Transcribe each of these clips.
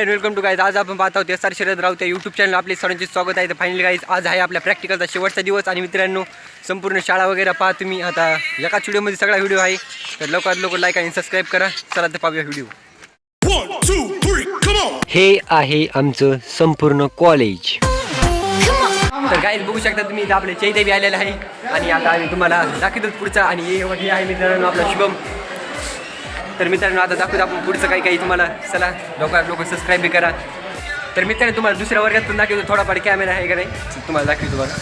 Welcome to guys. आज आपण पाहत आहोत SR शरद राऊत या यूट्यूब चॅनल. आपले सर्वांचे स्वागत आहे. तर फायनली गाईज आज आहे आपल्या प्रॅक्टिकलचा शेवटचा दिवस आणि मित्रांनो संपूर्ण शाळा वगैरे पहा तुम्ही. आता एकाच व्हिडिओमध्ये सगळा व्हिडिओ आहे, तर लवकरात लवकर लाईक आणि सबस्क्राईब करा. चला तर पाहूया व्हिडिओ. हे आहे आमचं संपूर्ण कॉलेज. तर गाईज बघू शकता तुम्ही इथं आपले चैत्य बी आलेलं आहे आणि आता आम्ही तुम्हाला दाखवतो पुढचा. आणि हे आहे मित्रांनो आपला शुभम. तर मित्रांनो आता दाखवतो आपण पुढचं काही काही तुम्हाला. चला लवकर सबस्क्राईब बी करा. तर मित्रांनो तुम्हाला दुसऱ्या वर्गात पण दाखवतो, थोडाफार कॅमेरा आहे का नाही तुम्हाला दाखवतो बघा.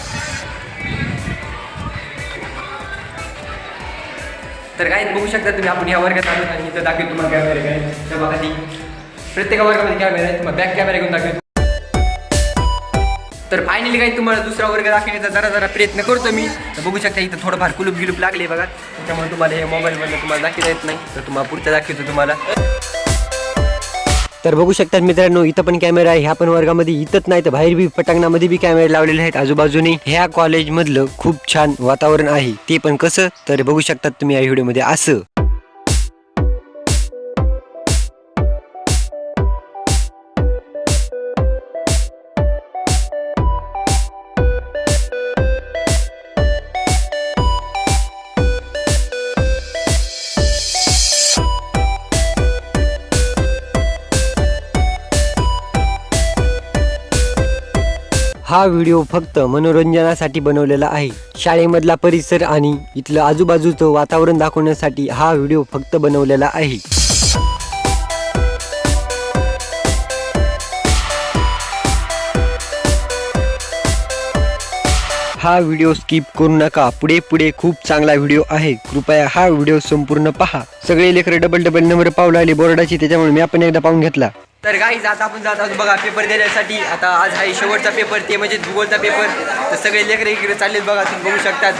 तर काय बघू शकता तुम्ही आपण ह्या वर्गात आलो आणि इथं दाखवतो तुम्हाला कॅमेरा काय. तर बघा ती प्रत्येक वर्गामध्ये कॅमेरा आहे, तुम्हाला बॅक कॅमेरा घेऊन दाखवतो. तर फायनली काही तुम्हाला दुसरा वर्ग दाखवण्याचा जरा प्रयत्न करतो मी. तर बघू शकता इथं थोडंफार कुलूप लागले बघा, त्याच्यामुळे तुम्हाला हे मोबाईलमधलं तुम्हाला दाखवता येत नाही. तर तुम्हाला पुढचं दाखवतो तुम्हाला. तर बघू शकता मित्रांनो इथं पण कॅमेरा आहे. ह्या पण वर्गामध्ये इथंच नाही तर बाहेर बी पटांगणामध्ये बी कॅमेरे लावलेले आहेत आजूबाजूने. ह्या कॉलेजमधलं खूप छान वातावरण आहे. ते पण कसं तर बघू शकतात तुम्ही या व्हिडिओमध्ये असं. हा व्हिडिओ फक्त मनोरंजनासाठी बनवलेला आहे. शाळेमधला परिसर आणि इथलं आजूबाजूचं वातावरण दाखवण्यासाठी हा व्हिडिओ फक्त बनवलेला आहे. हा व्हिडिओ स्किप करू नका. पुढे खूप चांगला व्हिडिओ आहे. कृपया हा व्हिडिओ संपूर्ण पहा. सगळे लेकरं डबल नंबर पाहू लागले बोर्डाची, त्याच्यामुळे मी आपण एकदा पाहून घेतला. तर गाईज आता आपण जात आहोत बघा पेपर देण्यासाठी. आता आज आहे शेवटचा पेपर, ते म्हणजे भूगोलचा पेपर. तर सगळे लेकरं इकडे चाललेत बघा, तुम्ही बघू शकतात.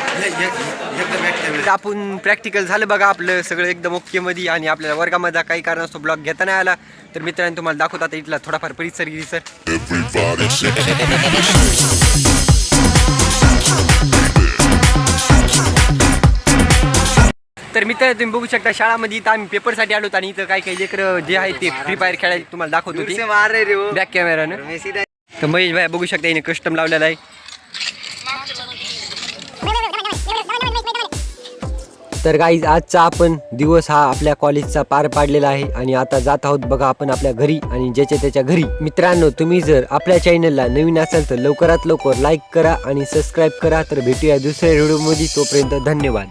आपण प्रॅक्टिकल झालं बघा आपलं सगळं एकदम ओके मध्ये. आणि आपल्याला वर्गामध्ये काही कारणास्तव ब्लॉग घेता नाही आला. तर मित्रांनो तुम्हाला दाखवतात इथला थोडाफार परिसर गिरीसर. तर मित्र तुम्ही बघू शकता शाळामध्ये इथं आम्ही पेपरसाठी आलो आणि इथं काही लेकरं जे आहे ते फ्री फायर खेळायला तुम्हाला दाखवतो बॅक कॅमेरानं. तर महेश भाई बघू शकता याने कस्टम लावलेला आहे. तर गाईज आजचा आपण दिवस हा आपल्या कॉलेजचा पार पाडलेला आहे आणि आता जात आहोत बघा आपण आपल्या घरी आणि ज्याच्या त्याच्या घरी. मित्रांनो तुम्ही जर आपल्या चॅनलला नवीन असाल तर लवकरात लवकर लाईक करा आणि सबस्क्राईब करा. तर भेटूया दुसऱ्या व्हिडिओमध्ये. तोपर्यंत धन्यवाद.